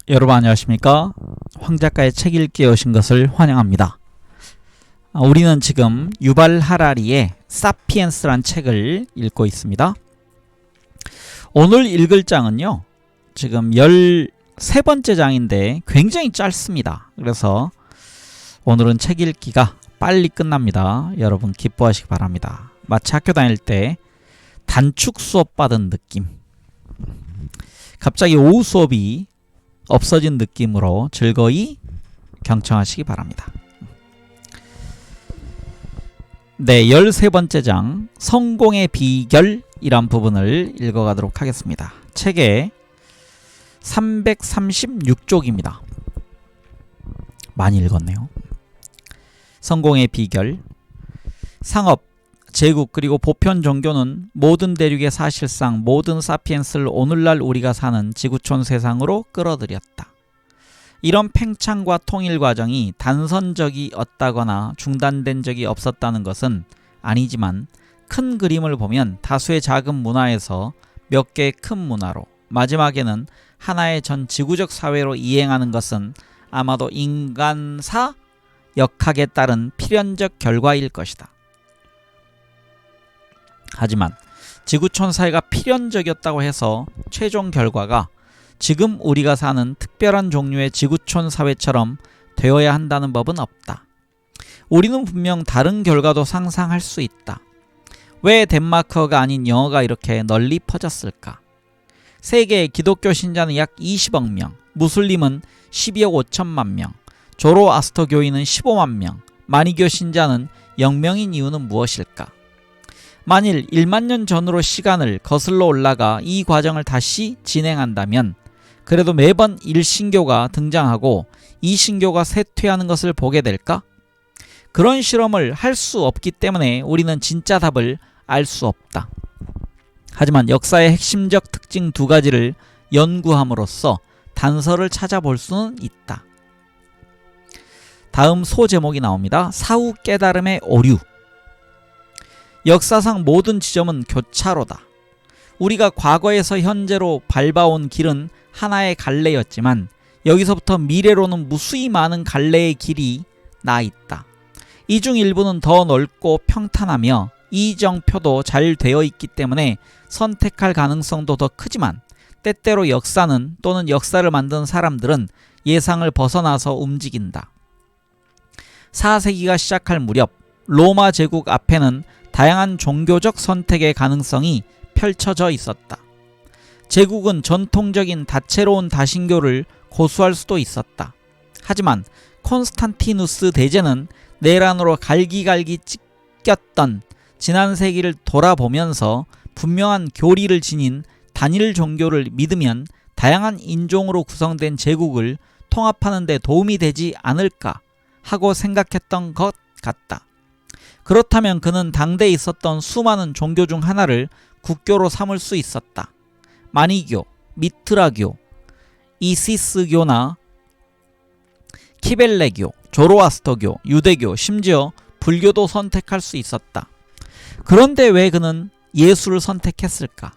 여러분 안녕하십니까? 황 작가의 책 읽기에 오신 것을 환영합니다. 우리는 지금 유발 하라리의 사피엔스란 책을 읽고 있습니다. 오늘 읽을 장은요, 지금 13번째 장인데 굉장히 짧습니다. 그래서 오늘은 책 읽기가 빨리 끝납니다. 여러분 기뻐하시기 바랍니다. 마치 학교 다닐 때 단축 수업 받은 느낌, 갑자기 오후 수업이 없어진 느낌으로 즐거이 경청하시기 바랍니다. 네, 13번째 장 성공의 비결이란 부분을 읽어가도록 하겠습니다. 책의 336쪽입니다. 많이 읽었네요. 성공의 비결. 상업, 제국 그리고 보편 종교는 모든 대륙의 사실상 모든 사피엔스를 오늘날 우리가 사는 지구촌 세상으로 끌어들였다. 이런 팽창과 통일 과정이 단선적이었다거나 중단된 적이 없었다는 것은 아니지만 큰 그림을 보면 다수의 작은 문화에서 몇 개의 큰 문화로 마지막에는 하나의 전 지구적 사회로 이행하는 것은 아마도 인간사 역학에 따른 필연적 결과일 것이다. 하지만 지구촌 사회가 필연적이었다고 해서 최종 결과가 지금 우리가 사는 특별한 종류의 지구촌 사회처럼 되어야 한다는 법은 없다. 우리는 분명 다른 결과도 상상할 수 있다. 왜 덴마크어가 아닌 영어가 이렇게 널리 퍼졌을까? 세계의 기독교 신자는 약 20억 명, 무슬림은 12억 5천만 명, 조로아스터교인은 15만 명, 마니교 신자는 0명인 이유는 무엇일까? 만일 1만 년 전으로 시간을 거슬러 올라가 이 과정을 다시 진행한다면 그래도 매번 1신교가 등장하고 2신교가 쇠퇴하는 것을 보게 될까? 그런 실험을 할 수 없기 때문에 우리는 진짜 답을 알 수 없다. 하지만 역사의 핵심적 특징 두 가지를 연구함으로써 단서를 찾아볼 수는 있다. 다음 소제목이 나옵니다. 사후 깨달음의 오류. 역사상 모든 지점은 교차로다. 우리가 과거에서 현재로 밟아온 길은 하나의 갈래였지만 여기서부터 미래로는 무수히 많은 갈래의 길이 나 있다. 이 중 일부는 더 넓고 평탄하며 이정표도 잘 되어 있기 때문에 선택할 가능성도 더 크지만 때때로 역사는 또는 역사를 만든 사람들은 예상을 벗어나서 움직인다. 4세기가 시작할 무렵 로마 제국 앞에는 다양한 종교적 선택의 가능성이 펼쳐져 있었다. 제국은 전통적인 다채로운 다신교를 고수할 수도 있었다. 하지만 콘스탄티누스 대제는 내란으로 갈기갈기 찢겼던 지난 세기를 돌아보면서 분명한 교리를 지닌 단일 종교를 믿으면 다양한 인종으로 구성된 제국을 통합하는 데 도움이 되지 않을까 하고 생각했던 것 같다. 그렇다면 그는 당대에 있었던 수많은 종교 중 하나를 국교로 삼을 수 있었다. 마니교, 미트라교, 이시스교나 키벨레교, 조로아스터교, 유대교, 심지어 불교도 선택할 수 있었다. 그런데 왜 그는 예수를 선택했을까?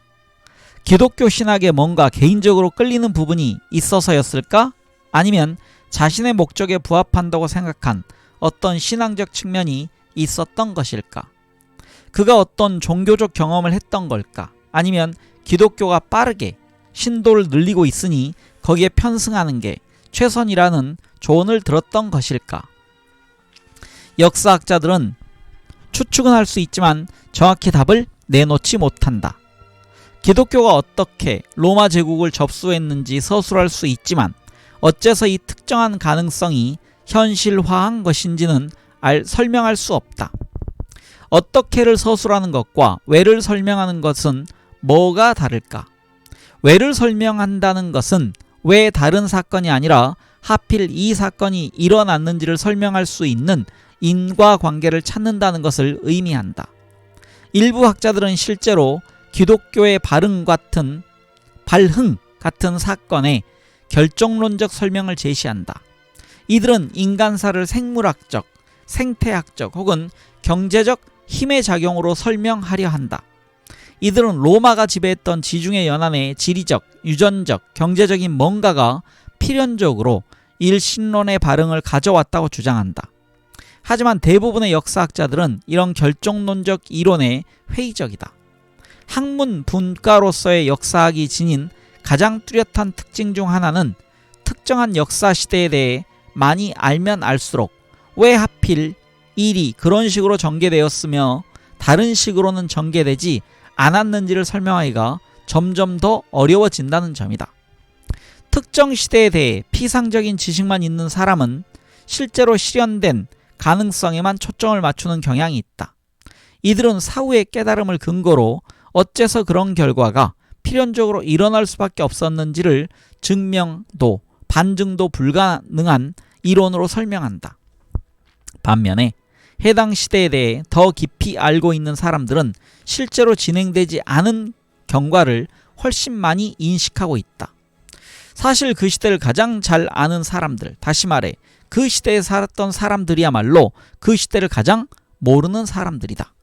기독교 신학에 뭔가 개인적으로 끌리는 부분이 있어서였을까? 아니면 자신의 목적에 부합한다고 생각한 어떤 신앙적 측면이 있었던 것일까? 그가 어떤 종교적 경험을 했던 걸까? 아니면 기독교가 빠르게 신도를 늘리고 있으니 거기에 편승하는 게 최선이라는 조언을 들었던 것일까? 역사학자들은 추측은 할 수 있지만 정확히 답을 내놓지 못한다. 기독교가 어떻게 로마 제국을 접수했는지 서술할 수 있지만 어째서 이 특정한 가능성이 현실화한 것인지는 설명할 수 없다. 어떻게를 서술하는 것과 왜를 설명하는 것은 뭐가 다를까? 왜를 설명한다는 것은 왜 다른 사건이 아니라 하필 이 사건이 일어났는지를 설명할 수 있는 인과관계를 찾는다는 것을 의미한다. 일부 학자들은 실제로 기독교의 발흥 같은 사건의 결정론적 설명을 제시한다. 이들은 인간사를 생물학적, 생태학적 혹은 경제적 힘의 작용으로 설명하려 한다. 이들은 로마가 지배했던 지중해 연안의 지리적, 유전적, 경제적인 뭔가가 필연적으로 일신론의 발흥을 가져왔다고 주장한다. 하지만 대부분의 역사학자들은 이런 결정론적 이론에 회의적이다. 학문 분과로서의 역사학이 지닌 가장 뚜렷한 특징 중 하나는 특정한 역사 시대에 대해 많이 알면 알수록 왜 하필 일이 그런 식으로 전개되었으며 다른 식으로는 전개되지 않았는지를 설명하기가 점점 더 어려워진다는 점이다. 특정 시대에 대해 피상적인 지식만 있는 사람은 실제로 실현된 가능성에만 초점을 맞추는 경향이 있다. 이들은 사후의 깨달음을 근거로 어째서 그런 결과가 필연적으로 일어날 수밖에 없었는지를 증명도 반증도 불가능한 이론으로 설명한다. 반면에 해당 시대에 대해 더 깊이 알고 있는 사람들은 실제로 진행되지 않은 경과를 훨씬 많이 인식하고 있다. 사실 그 시대를 가장 잘 아는 사람들, 다시 말해 그 시대에 살았던 사람들이야말로 그 시대를 가장 모르는 사람들이다.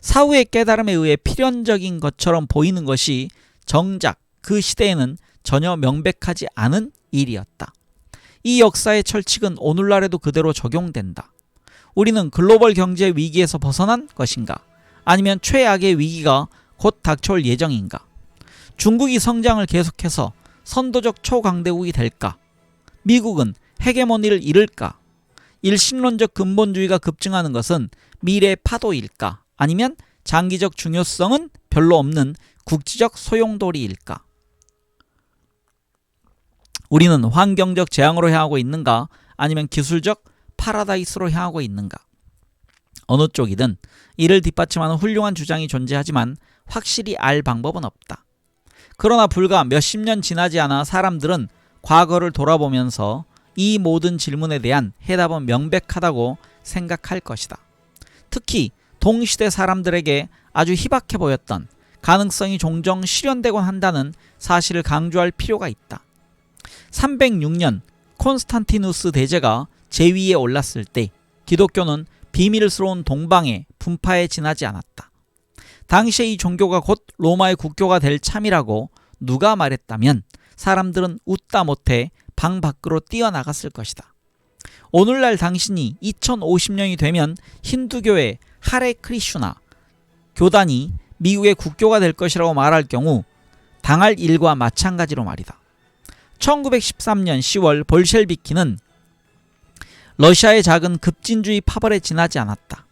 사후의 깨달음에 의해 필연적인 것처럼 보이는 것이 정작 그 시대에는 전혀 명백하지 않은 일이었다. 이 역사의 철칙은 오늘날에도 그대로 적용된다. 우리는 글로벌 경제 위기에서 벗어난 것인가? 아니면 최악의 위기가 곧 닥쳐올 예정인가? 중국이 성장을 계속해서 선도적 초강대국이 될까? 미국은 헤게모니를 잃을까? 일신론적 근본주의가 급증하는 것은 미래의 파도일까? 아니면 장기적 중요성은 별로 없는 국지적 소용돌이일까? 우리는 환경적 재앙으로 향하고 있는가? 아니면 기술적 파라다이스로 향하고 있는가? 어느 쪽이든 이를 뒷받침하는 훌륭한 주장이 존재하지만 확실히 알 방법은 없다. 그러나 불과 몇십 년 지나지 않아 사람들은 과거를 돌아보면서 이 모든 질문에 대한 해답은 명백하다고 생각할 것이다. 특히 동시대 사람들에게 아주 희박해 보였던 가능성이 종종 실현되곤 한다는 사실을 강조할 필요가 있다. 306년 콘스탄티누스 대제가 제위에 올랐을 때 기독교는 비밀스러운 동방의 분파에 지나지 않았다. 당시에 이 종교가 곧 로마의 국교가 될 참이라고 누가 말했다면 사람들은 웃다 못해 방 밖으로 뛰어나갔을 것이다. 오늘날 당신이 2050년이 되면 힌두교의 하레 크리슈나 교단이 미국의 국교가 될 것이라고 말할 경우 당할 일과 마찬가지로 말이다. 1913년 10월 볼셰비키는 러시아의 작은 급진주의 파벌에 지나지 않았다.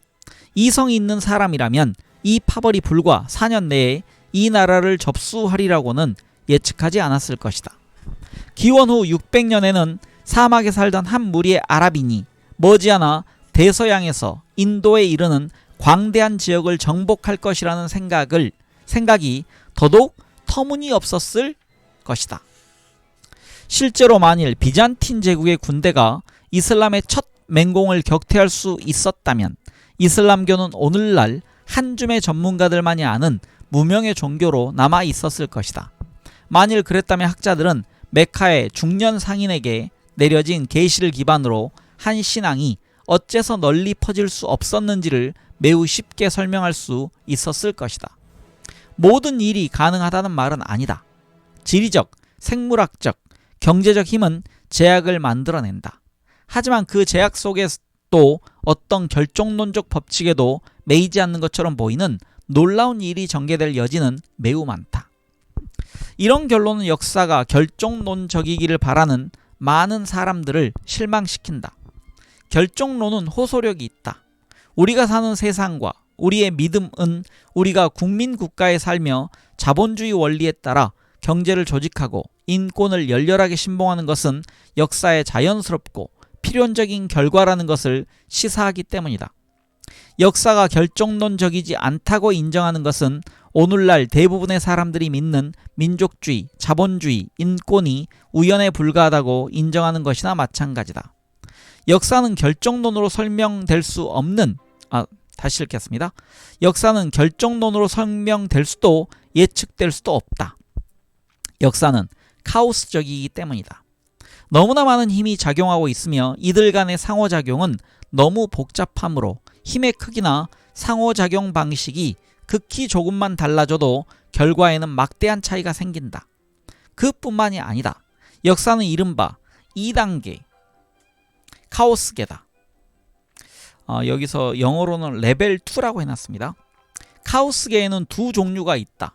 이성이 있는 사람이라면 이 파벌이 불과 4년 내에 이 나라를 접수하리라고는 예측하지 않았을 것이다. 기원 후 600년에는 사막에 살던 한 무리의 아랍인이 머지않아 대서양에서 인도에 이르는 광대한 지역을 정복할 것이라는 생각이 더더욱 터무니없었을 것이다. 실제로 만일 비잔틴 제국의 군대가 이슬람의 첫 맹공을 격퇴할 수 있었다면 이슬람교는 오늘날 한 줌의 전문가들만이 아는 무명의 종교로 남아 있었을 것이다. 만일 그랬다면 학자들은 메카의 중년 상인에게 내려진 계시를 기반으로 한 신앙이 어째서 널리 퍼질 수 없었는지를 매우 쉽게 설명할 수 있었을 것이다. 모든 일이 가능하다는 말은 아니다. 지리적, 생물학적, 경제적 힘은 제약을 만들어낸다. 하지만 그 제약 속에 또 어떤 결정론적 법칙에도 매이지 않는 것처럼 보이는 놀라운 일이 전개될 여지는 매우 많다. 이런 결론은 역사가 결정론적이기를 바라는 많은 사람들을 실망시킨다. 결정론은 호소력이 있다. 우리가 사는 세상과 우리의 믿음은 우리가 국민국가에 살며 자본주의 원리에 따라 경제를 조직하고 인권을 열렬하게 신봉하는 것은 역사의 자연스럽고 필연적인 결과라는 것을 시사하기 때문이다. 역사가 결정론적이지 않다고 인정하는 것은 오늘날 대부분의 사람들이 믿는 민족주의, 자본주의, 인권이 우연에 불과하다고 인정하는 것이나 마찬가지다. 역사는 결정론으로 설명될 수 없는 다시 읽겠습니다. 역사는 결정론으로 설명될 수도 예측될 수도 없다. 역사는 카오스적이기 때문이다. 너무나 많은 힘이 작용하고 있으며 이들 간의 상호작용은 너무 복잡하므로 힘의 크기나 상호작용 방식이 극히 조금만 달라져도 결과에는 막대한 차이가 생긴다. 그뿐만이 아니다. 역사는 이른바 2단계 카오스계다. 여기서 영어로는 레벨 2라고 해놨습니다. 카오스계에는 두 종류가 있다.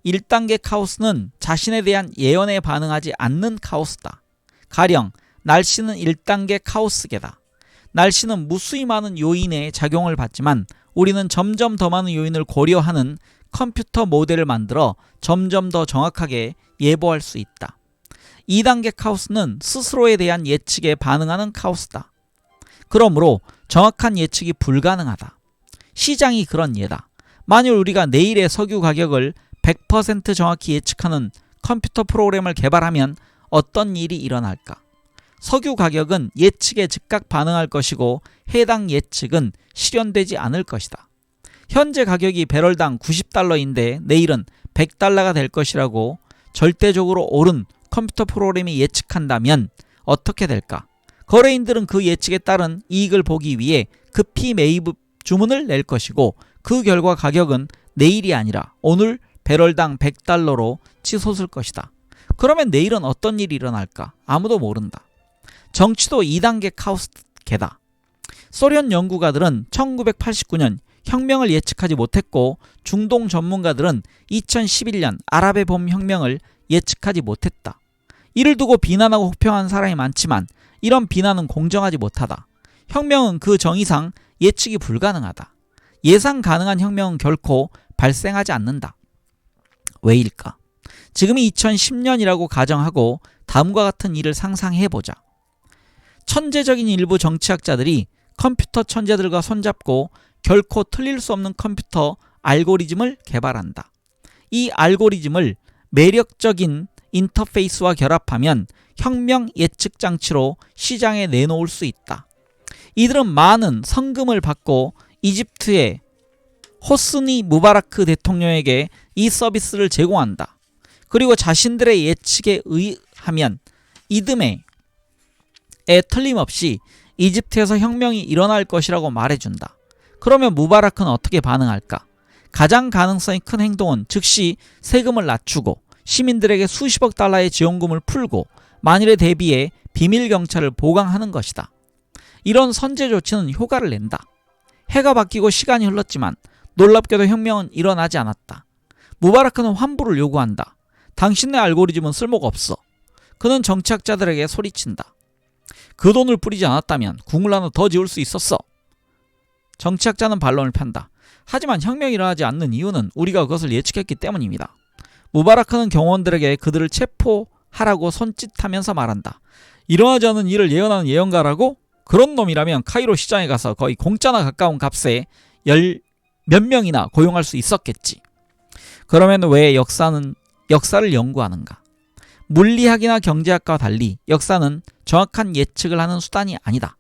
1단계 카오스는 자신에 대한 예언에 반응하지 않는 카오스다. 가령 날씨는 1단계 카오스계다. 날씨는 무수히 많은 요인의 작용을 받지만 우리는 점점 더 많은 요인을 고려하는 컴퓨터 모델을 만들어 점점 더 정확하게 예보할 수 있다. 2단계 카오스는 스스로에 대한 예측에 반응하는 카오스다. 그러므로 정확한 예측이 불가능하다. 시장이 그런 예다. 만일 우리가 내일의 석유 가격을 100% 정확히 예측하는 컴퓨터 프로그램을 개발하면 어떤 일이 일어날까? 석유 가격은 예측에 즉각 반응할 것이고 해당 예측은 실현되지 않을 것이다. 현재 가격이 배럴당 90달러인데 내일은 100달러가 될 것이라고 절대적으로 옳은 컴퓨터 프로그램이 예측한다면 어떻게 될까? 거래인들은 그 예측에 따른 이익을 보기 위해 급히 매입 주문을 낼 것이고 그 결과 가격은 내일이 아니라 오늘 배럴당 100달러로 치솟을 것이다. 그러면 내일은 어떤 일이 일어날까? 아무도 모른다. 정치도 2단계 카오스계다. 소련 연구가들은 1989년 혁명을 예측하지 못했고 중동 전문가들은 2011년 아랍의 봄 혁명을 예측하지 못했다. 이를 두고 비난하고 혹평한 사람이 많지만 이런 비난은 공정하지 못하다. 혁명은 그 정의상 예측이 불가능하다. 예상 가능한 혁명은 결코 발생하지 않는다. 왜일까? 지금이 2010년이라고 가정하고 다음과 같은 일을 상상해보자. 천재적인 일부 정치학자들이 컴퓨터 천재들과 손잡고 결코 틀릴 수 없는 컴퓨터 알고리즘을 개발한다. 이 알고리즘을 매력적인 인터페이스와 결합하면 혁명 예측 장치로 시장에 내놓을 수 있다. 이들은 많은 성금을 받고 이집트의 호스니 무바라크 대통령에게 이 서비스를 제공한다. 그리고 자신들의 예측에 의하면 이듬해에 틀림없이 이집트에서 혁명이 일어날 것이라고 말해준다. 그러면 무바라크는 어떻게 반응할까? 가장 가능성이 큰 행동은 즉시 세금을 낮추고 시민들에게 수십억 달러의 지원금을 풀고 만일에 대비해 비밀 경찰을 보강하는 것이다. 이런 선제 조치는 효과를 낸다. 해가 바뀌고 시간이 흘렀지만 놀랍게도 혁명은 일어나지 않았다. 무바라크는 환불을 요구한다. 당신의 알고리즘은 쓸모가 없어. 그는 정치학자들에게 소리친다. 그 돈을 뿌리지 않았다면 궁을 하나 더 지을 수 있었어. 정치학자는 반론을 편다. 하지만 혁명이 일어나지 않는 이유는 우리가 그것을 예측했기 때문입니다. 무바라크는 경호원들에게 그들을 체포하라고 손짓하면서 말한다. 일어나지 않는 일을 예언하는 예언가라고? 그런 놈이라면 카이로 시장에 가서 거의 공짜나 가까운 값에 몇 명이나 고용할 수 있었겠지. 그러면 왜 역사를 연구하는가? 물리학이나 경제학과 달리 역사는 정확한 예측을 하는 수단이 아니다.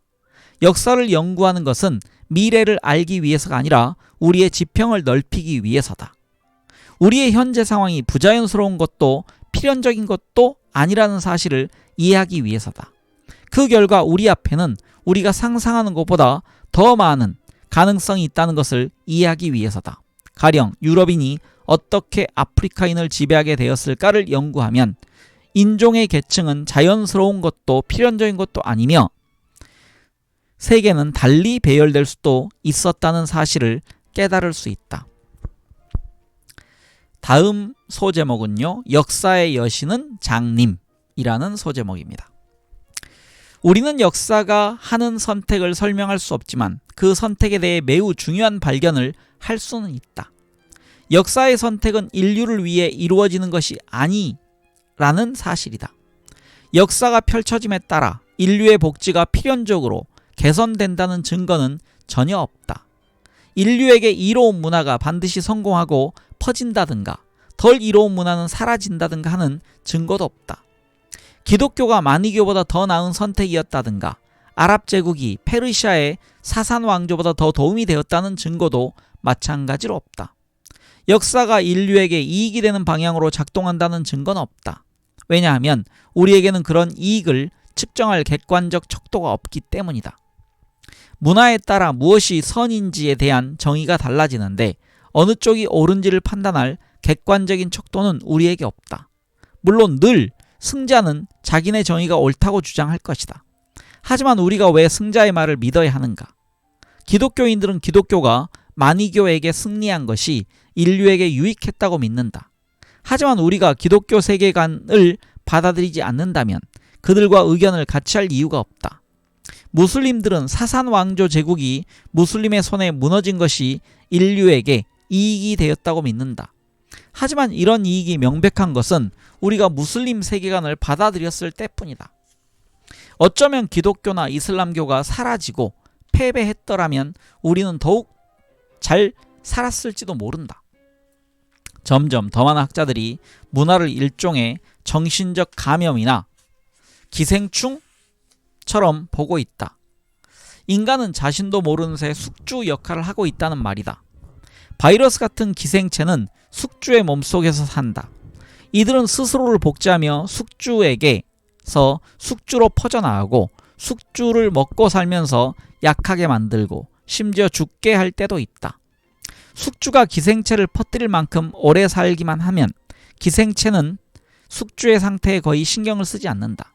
역사를 연구하는 것은 미래를 알기 위해서가 아니라 우리의 지평을 넓히기 위해서다. 우리의 현재 상황이 부자연스러운 것도 필연적인 것도 아니라는 사실을 이해하기 위해서다. 그 결과 우리 앞에는 우리가 상상하는 것보다 더 많은 가능성이 있다는 것을 이해하기 위해서다. 가령 유럽인이 어떻게 아프리카인을 지배하게 되었을까를 연구하면 인종의 계층은 자연스러운 것도 필연적인 것도 아니며 세계는 달리 배열될 수도 있었다는 사실을 깨달을 수 있다. 다음 소제목은요. 역사의 여신은 장님이라는 소제목입니다. 우리는 역사가 하는 선택을 설명할 수 없지만 그 선택에 대해 매우 중요한 발견을 할 수는 있다. 역사의 선택은 인류를 위해 이루어지는 것이 아니라는 사실이다. 역사가 펼쳐짐에 따라 인류의 복지가 필연적으로 개선된다는 증거는 전혀 없다. 인류에게 이로운 문화가 반드시 성공하고 퍼진다든가 덜 이로운 문화는 사라진다든가 하는 증거도 없다. 기독교가 만이교보다 더 나은 선택이었다든가 아랍 제국이 페르시아의 사산 왕조보다 더 도움이 되었다는 증거도 마찬가지로 없다. 역사가 인류에게 이익이 되는 방향으로 작동한다는 증거는 없다. 왜냐하면 우리에게는 그런 이익을 측정할 객관적 척도가 없기 때문이다. 문화에 따라 무엇이 선인지에 대한 정의가 달라지는데 어느 쪽이 옳은지를 판단할 객관적인 척도는 우리에게 없다. 물론 늘 승자는 자기네 정의가 옳다고 주장할 것이다. 하지만 우리가 왜 승자의 말을 믿어야 하는가? 기독교인들은 기독교가 만이교에게 승리한 것이 인류에게 유익했다고 믿는다. 하지만 우리가 기독교 세계관을 받아들이지 않는다면 그들과 의견을 같이 할 이유가 없다. 무슬림들은 사산 왕조 제국이 무슬림의 손에 무너진 것이 인류에게 이익이 되었다고 믿는다. 하지만 이런 이익이 명백한 것은 우리가 무슬림 세계관을 받아들였을 때뿐이다. 어쩌면 기독교나 이슬람교가 사라지고 패배했더라면 우리는 더욱 잘 살았을지도 모른다. 점점 더 많은 학자들이 문화를 일종의 정신적 감염이나 기생충처럼 보고 있다. 인간은 자신도 모르는 새 숙주 역할을 하고 있다는 말이다. 바이러스 같은 기생체는 숙주의 몸속에서 산다. 이들은 스스로를 복제하며 숙주에게서 숙주로 퍼져나가고 숙주를 먹고 살면서 약하게 만들고 심지어 죽게 할 때도 있다. 숙주가 기생체를 퍼뜨릴 만큼 오래 살기만 하면 기생체는 숙주의 상태에 거의 신경을 쓰지 않는다.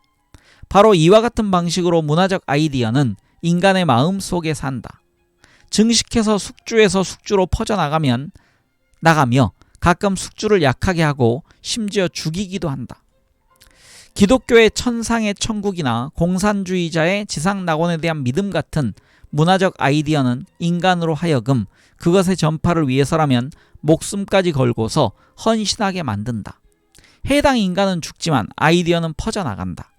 바로 이와 같은 방식으로 문화적 아이디어는 인간의 마음 속에 산다. 증식해서 숙주에서 숙주로 퍼져나가며 가끔 숙주를 약하게 하고 심지어 죽이기도 한다. 기독교의 천상의 천국이나 공산주의자의 지상낙원에 대한 믿음 같은 문화적 아이디어는 인간으로 하여금 그것의 전파를 위해서라면 목숨까지 걸고서 헌신하게 만든다. 해당 인간은 죽지만 아이디어는 퍼져나간다.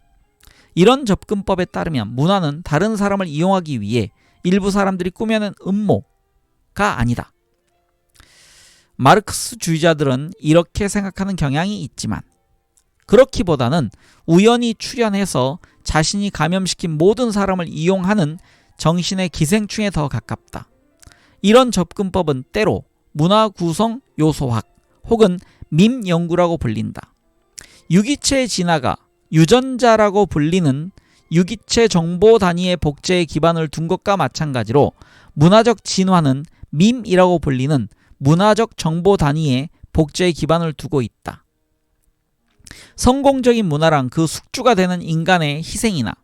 이런 접근법에 따르면 문화는 다른 사람을 이용하기 위해 일부 사람들이 꾸며낸 음모가 아니다. 마르크스주의자들은 이렇게 생각하는 경향이 있지만 그렇기보다는 우연히 출현해서 자신이 감염시킨 모든 사람을 이용하는 정신의 기생충에 더 가깝다. 이런 접근법은 때로 문화 구성 요소학 혹은 밈 연구라고 불린다. 유기체의 진화가 유전자라고 불리는 유기체 정보 단위의 복제에 기반을 둔 것과 마찬가지로 문화적 진화는 밈이라고 불리는 문화적 정보 단위의 복제에 기반을 두고 있다. 성공적인 문화란 그 숙주가 되는 인간의 희생이나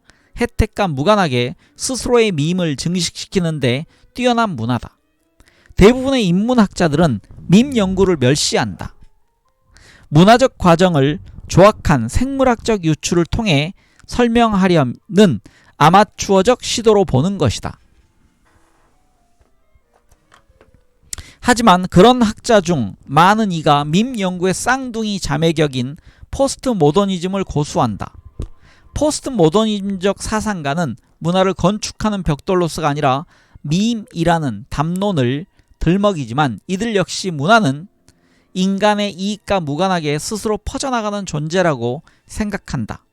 혜택과 무관하게 스스로의 밈을 증식시키는데 뛰어난 문화다. 대부분의 인문학자들은 밈 연구를 멸시한다. 문화적 과정을 조악한 생물학적 유추를 통해 설명하려는 아마추어적 시도로 보는 것이다. 하지만 그런 학자 중 많은 이가 밈 연구의 쌍둥이 자매격인 포스트 모더니즘을 고수한다. 포스트 모더니즘적 사상가는 문화를 건축하는 벽돌로서가 아니라 밈이라는 담론을 들먹이지만 이들 역시 문화는 인간의 이익과 무관하게 스스로 퍼져나가는 존재라고 생각한다.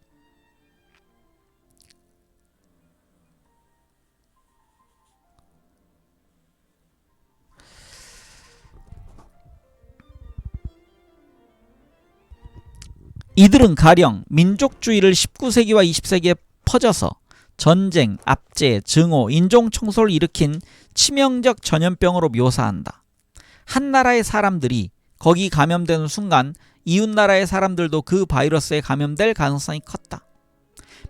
이들은 가령 민족주의를 19세기와 20세기에 퍼져서 전쟁, 압제, 증오, 인종청소를 일으킨 치명적 전염병으로 묘사한다. 한 나라의 사람들이 거기 감염되는 순간 이웃나라의 사람들도 그 바이러스에 감염될 가능성이 컸다.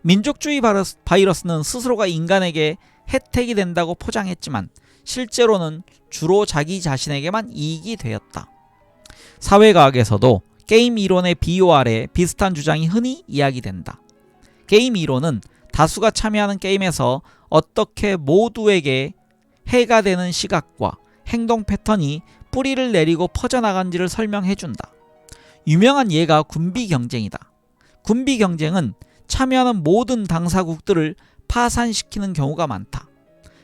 민족주의 바이러스는 스스로가 인간에게 혜택이 된다고 포장했지만 실제로는 주로 자기 자신에게만 이익이 되었다. 사회과학에서도 게임 이론의 비유 아래 비슷한 주장이 흔히 이야기된다. 게임 이론은 다수가 참여하는 게임에서 어떻게 모두에게 해가 되는 시각과 행동 패턴이 뿌리를 내리고 퍼져나간지를 설명해준다. 유명한 예가 군비 경쟁이다. 군비 경쟁은 참여하는 모든 당사국들을 파산시키는 경우가 많다.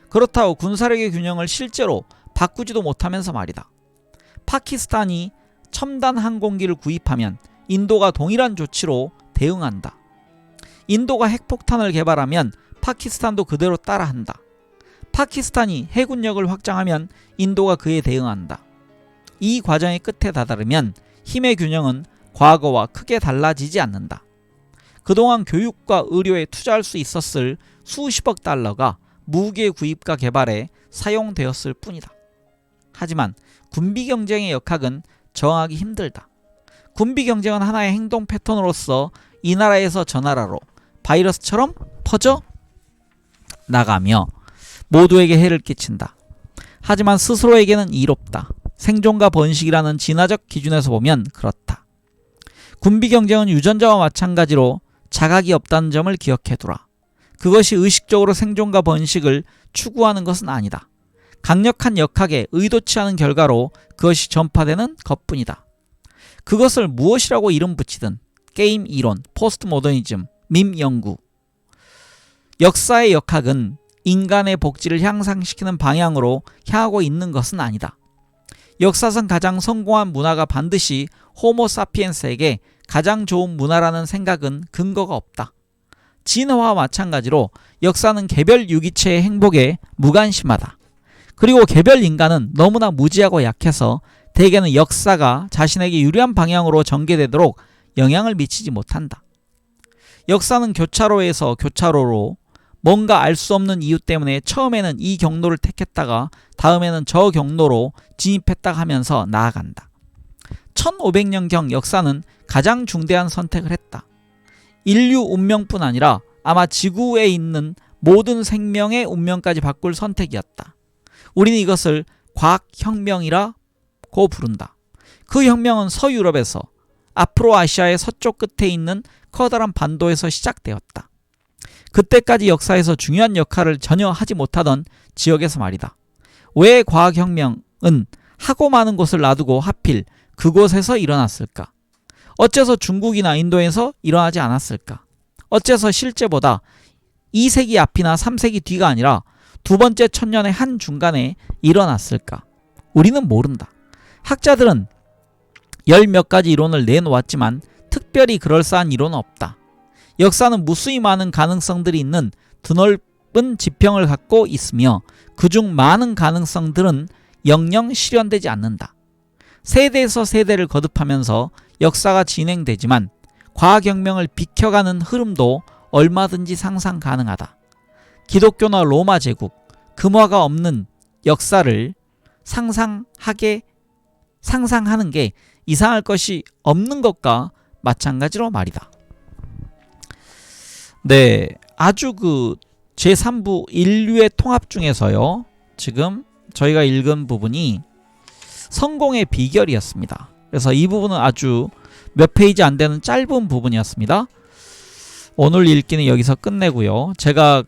그렇다고 군사력의 균형을 실제로 바꾸지도 못하면서 말이다. 파키스탄이 첨단 항공기를 구입하면 인도가 동일한 조치로 대응한다. 인도가 핵폭탄을 개발하면 파키스탄도 그대로 따라한다. 파키스탄이 해군력을 확장하면 인도가 그에 대응한다. 이 과정의 끝에 다다르면 힘의 균형은 과거와 크게 달라지지 않는다. 그동안 교육과 의료에 투자할 수 있었을 수십억 달러가 무기의 구입과 개발에 사용되었을 뿐이다. 하지만 군비 경쟁의 역학은 정하기 힘들다. 군비 경쟁은 하나의 행동 패턴으로서 이 나라에서 저 나라로 바이러스처럼 퍼져 나가며 모두에게 해를 끼친다. 하지만 스스로에게는 이롭다. 생존과 번식이라는 진화적 기준에서 보면 그렇다. 군비 경쟁은 유전자와 마찬가지로 자각이 없다는 점을 기억해두라. 그것이 의식적으로 생존과 번식을 추구하는 것은 아니다. 강력한 역학에 의도치 않은 결과로 그것이 전파되는 것뿐이다. 그것을 무엇이라고 이름 붙이든 게임 이론, 포스트 모더니즘, 밈 연구. 역사의 역학은 인간의 복지를 향상시키는 방향으로 향하고 있는 것은 아니다. 역사상 가장 성공한 문화가 반드시 호모 사피엔스에게 가장 좋은 문화라는 생각은 근거가 없다. 진화와 마찬가지로 역사는 개별 유기체의 행복에 무관심하다. 그리고 개별 인간은 너무나 무지하고 약해서 대개는 역사가 자신에게 유리한 방향으로 전개되도록 영향을 미치지 못한다. 역사는 교차로에서 교차로로 뭔가 알 수 없는 이유 때문에 처음에는 이 경로를 택했다가 다음에는 저 경로로 진입했다 하면서 나아간다. 1500년경 역사는 가장 중대한 선택을 했다. 인류 운명뿐 아니라 아마 지구에 있는 모든 생명의 운명까지 바꿀 선택이었다. 우리는 이것을 과학혁명이라고 부른다. 그 혁명은 서유럽에서 아프로아시아의 서쪽 끝에 있는 커다란 반도에서 시작되었다. 그때까지 역사에서 중요한 역할을 전혀 하지 못하던 지역에서 말이다. 왜 과학혁명은 하고 많은 곳을 놔두고 하필 그곳에서 일어났을까? 어째서 중국이나 인도에서 일어나지 않았을까? 어째서 실제보다 2세기 앞이나 3세기 뒤가 아니라 두 번째 천년의 한 중간에 일어났을까? 우리는 모른다. 학자들은 열 몇 가지 이론을 내놓았지만 특별히 그럴싸한 이론은 없다. 역사는 무수히 많은 가능성들이 있는 드넓은 지평을 갖고 있으며 그중 많은 가능성들은 영영 실현되지 않는다. 세대에서 세대를 거듭하면서 역사가 진행되지만 과학혁명을 비켜가는 흐름도 얼마든지 상상 가능하다. 기독교나 로마 제국, 금화가 없는 역사를 상상하는 게 이상할 것이 없는 것과 마찬가지로 말이다. 네, 아주 제3부 인류의 통합 중에서요, 지금 저희가 읽은 부분이 성공의 비결이었습니다. 그래서 이 부분은 아주 몇 페이지 안 되는 짧은 부분이었습니다. 오늘 읽기는 여기서 끝내고요. 제가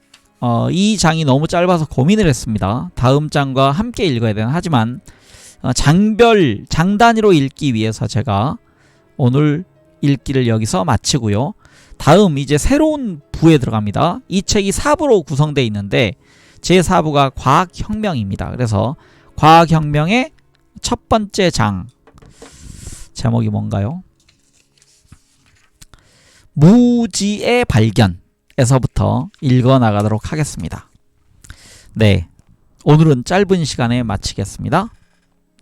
이 장이 너무 짧아서 고민을 했습니다. 다음 장과 함께 읽어야 되나. 하지만 장 단위로 읽기 위해서 제가 오늘 읽기를 여기서 마치고요. 다음 이제 새로운 부에 들어갑니다. 이 책이 4부로 구성되어 있는데 제4부가 과학혁명입니다. 그래서 과학혁명의 첫 번째 장 제목이 뭔가요? 무지의 발견에서부터 읽어나가도록 하겠습니다. 네, 오늘은 짧은 시간에 마치겠습니다.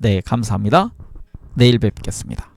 네, 감사합니다. 내일 뵙겠습니다.